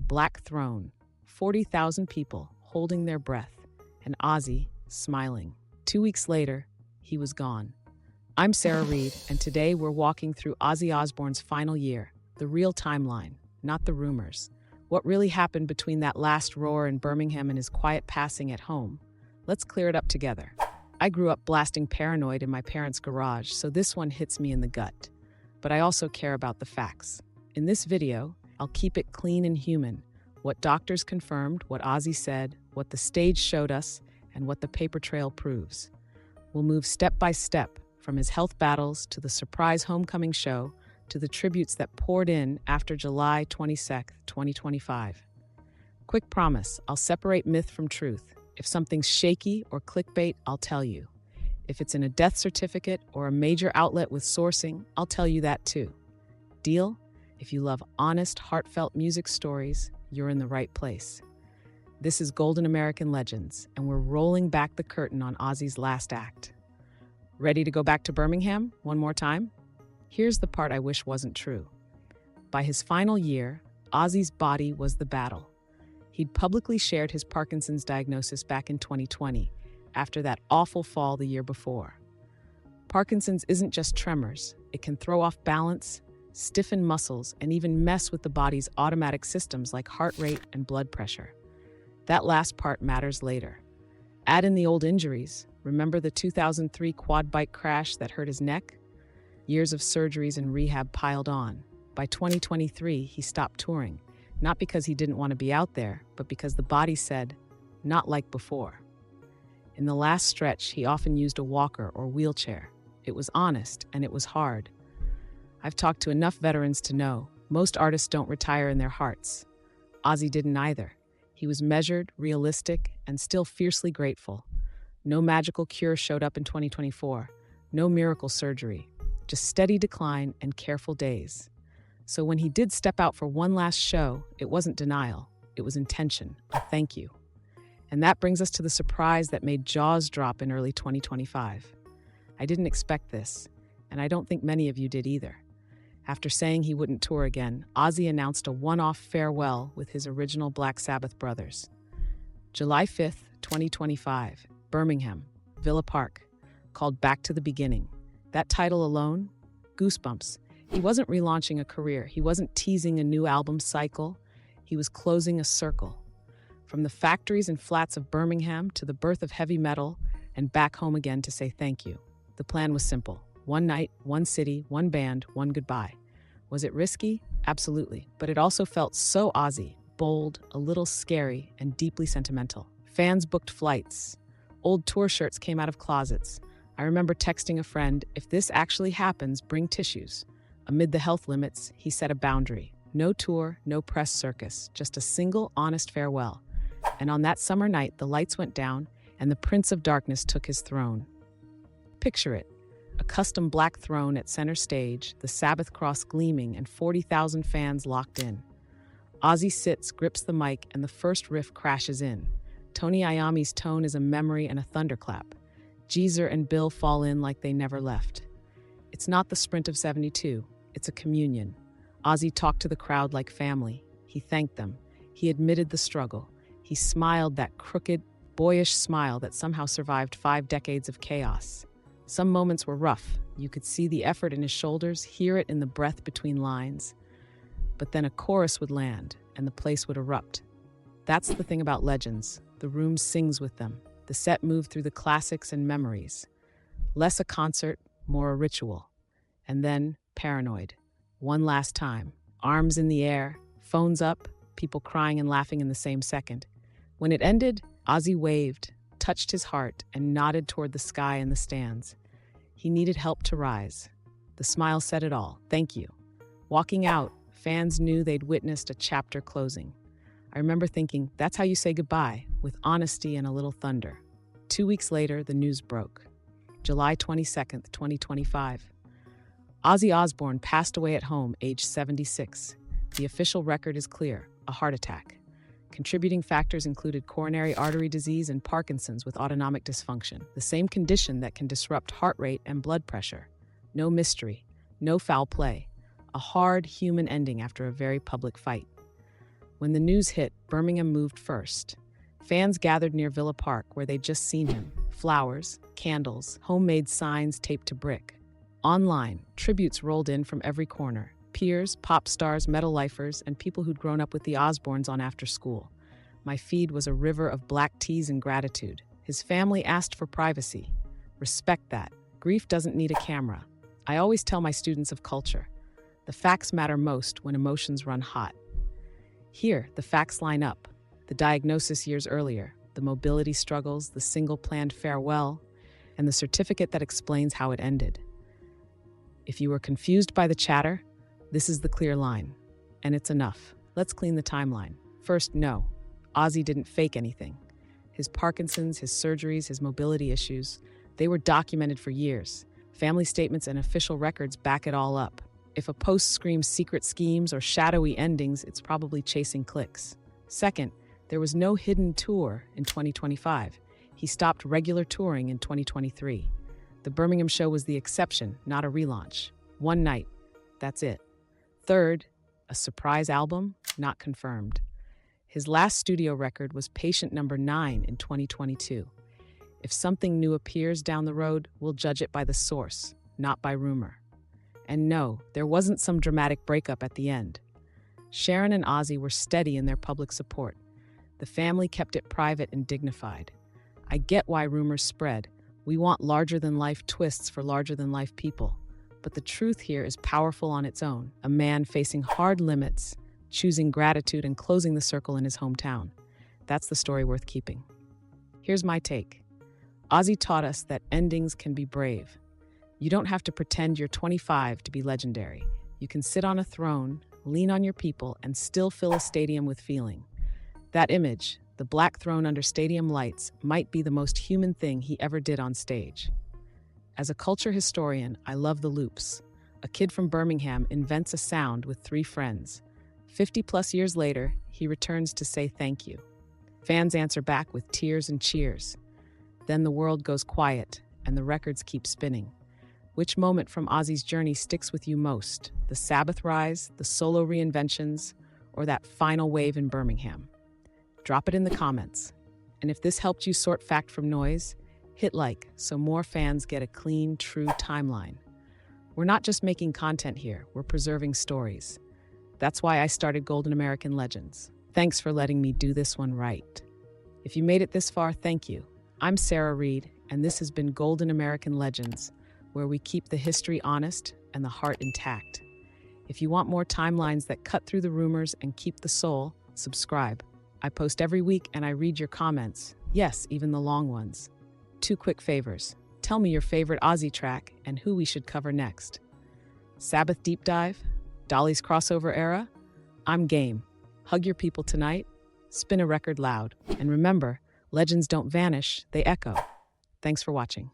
black throne, 40,000 people holding their breath, and Ozzy smiling. 2 weeks later, he was gone. I'm Sarah Reed, and today we're walking through Ozzy Osbourne's final year, the real timeline, not the rumors. What really happened between that last roar in Birmingham and his quiet passing at home? Let's clear it up together. I grew up blasting Paranoid in my parents' garage, so this one hits me in the gut. But I also care about the facts. In this video, I'll keep it clean and human. What doctors confirmed, what Ozzy said, what the stage showed us, and what the paper trail proves. We'll move step by step, from his health battles to the surprise homecoming show to the tributes that poured in after July 22nd, 2025. Quick promise, I'll separate myth from truth. If something's shaky or clickbait, I'll tell you. If it's in a death certificate or a major outlet with sourcing, I'll tell you that too. Deal? If you love honest, heartfelt music stories, you're in the right place. This is Golden American Legends, and we're rolling back the curtain on Ozzy's last act. Ready to go back to Birmingham one more time? Here's the part I wish wasn't true. By his final year, Ozzy's body was the battle. He'd publicly shared his Parkinson's diagnosis back in 2020, after that awful fall the year before. Parkinson's isn't just tremors. It can throw off balance, stiffen muscles, and even mess with the body's automatic systems like heart rate and blood pressure. That last part matters later. Add in the old injuries. Remember the 2003 quad bike crash that hurt his neck? Years of surgeries and rehab piled on. By 2023, he stopped touring, not because he didn't want to be out there, but because the body said, not like before. In the last stretch, he often used a walker or wheelchair. It was honest, and it was hard. I've talked to enough veterans to know most artists don't retire in their hearts. Ozzy didn't either. He was measured, realistic, and still fiercely grateful. No magical cure showed up in 2024. No miracle surgery. Just steady decline and careful days. So when he did step out for one last show, it wasn't denial. It was intention, a thank you. And that brings us to the surprise that made jaws drop in early 2025. I didn't expect this, and I don't think many of you did either. After saying he wouldn't tour again, Ozzy announced a one-off farewell with his original Black Sabbath brothers. July 5th, 2025, Birmingham, Villa Park, called Back to the Beginning. That title alone? Goosebumps. He wasn't relaunching a career. He wasn't teasing a new album cycle. He was closing a circle. From the factories and flats of Birmingham to the birth of heavy metal and back home again to say thank you. The plan was simple. One night, one city, one band, one goodbye. Was it risky? Absolutely. But it also felt so Ozzy, bold, a little scary, and deeply sentimental. Fans booked flights. Old tour shirts came out of closets. I remember texting a friend, if this actually happens, bring tissues. Amid the health limits, he set a boundary. No tour, no press circus, just a single, honest farewell. And on that summer night, the lights went down, and the Prince of Darkness took his throne. Picture it. A custom black throne at center stage, the Sabbath cross gleaming, and 40,000 fans locked in. Ozzy sits, grips the mic, and the first riff crashes in. Tony Iommi's tone is a memory and a thunderclap. Geezer and Bill fall in like they never left. It's not the sprint of 72, it's a communion. Ozzy talked to the crowd like family. He thanked them. He admitted the struggle. He smiled that crooked, boyish smile that somehow survived 5 decades of chaos. Some moments were rough. You could see the effort in his shoulders, hear it in the breath between lines. But then a chorus would land, and the place would erupt. That's the thing about legends. The room sings with them. The set moved through the classics and memories. Less a concert, more a ritual. And then, Paranoid. One last time. Arms in the air, phones up, people crying and laughing in the same second. When it ended, Ozzy waved, touched his heart, and nodded toward the sky and the stands. He needed help to rise. The smile said it all. Thank you. Walking out, fans knew they'd witnessed a chapter closing. I remember thinking, that's how you say goodbye, with honesty and a little thunder. 2 weeks later, the news broke. July 22nd, 2025. Ozzy Osbourne passed away at home, aged 76. The official record is clear, a heart attack. Contributing factors included coronary artery disease and Parkinson's with autonomic dysfunction, the same condition that can disrupt heart rate and blood pressure. No mystery, no foul play. A hard human ending after a very public fight. When the news hit, Birmingham moved first. Fans gathered near Villa Park where they'd just seen him. Flowers, candles, homemade signs taped to brick. Online, tributes rolled in from every corner. Peers, pop stars, metal lifers, and people who'd grown up with the Osbournes on after school. My feed was a river of black tears and gratitude. His family asked for privacy. Respect that. Grief doesn't need a camera. I always tell my students of culture, the facts matter most when emotions run hot. Here, the facts line up. The diagnosis years earlier, the mobility struggles, the single planned farewell, and the certificate that explains how it ended. If you were confused by the chatter, this is the clear line. And it's enough. Let's clean the timeline. First, no. Ozzy didn't fake anything. His Parkinson's, his surgeries, his mobility issues, they were documented for years. Family statements and official records back it all up. If a post screams secret schemes or shadowy endings, it's probably chasing clicks. Second, there was no hidden tour in 2025. He stopped regular touring in 2023. The Birmingham show was the exception, not a relaunch. One night, that's it. Third, a surprise album, not confirmed. His last studio record was Patient Number 9 in 2022. If something new appears down the road, we'll judge it by the source, not by rumor. And no, there wasn't some dramatic breakup at the end. Sharon and Ozzy were steady in their public support. The family kept it private and dignified. I get why rumors spread. We want larger-than-life twists for larger-than-life people. But the truth here is powerful on its own. A man facing hard limits, choosing gratitude and closing the circle in his hometown. That's the story worth keeping. Here's my take. Ozzy taught us that endings can be brave. You don't have to pretend you're 25 to be legendary. You can sit on a throne, lean on your people, and still fill a stadium with feeling. That image, the black throne under stadium lights, might be the most human thing he ever did on stage. As a culture historian, I love the loops. A kid from Birmingham invents a sound with 3 friends. 50-plus years later, he returns to say thank you. Fans answer back with tears and cheers. Then the world goes quiet, and the records keep spinning. Which moment from Ozzy's journey sticks with you most? The Sabbath rise, the solo reinventions, or that final wave in Birmingham? Drop it in the comments. And if this helped you sort fact from noise, hit like so more fans get a clean, true timeline. We're not just making content here, we're preserving stories. That's why I started Golden American Legends. Thanks for letting me do this one right. If you made it this far, thank you. I'm Sarah Reed, and this has been Golden American Legends, where we keep the history honest and the heart intact. If you want more timelines that cut through the rumors and keep the soul, subscribe. I post every week and I read your comments. Yes, even the long ones. 2 quick favors. Tell me your favorite Ozzy track and who we should cover next. Sabbath deep dive? Dolly's crossover era? I'm game. Hug your people tonight. Spin a record loud. And remember, legends don't vanish, they echo. Thanks for watching.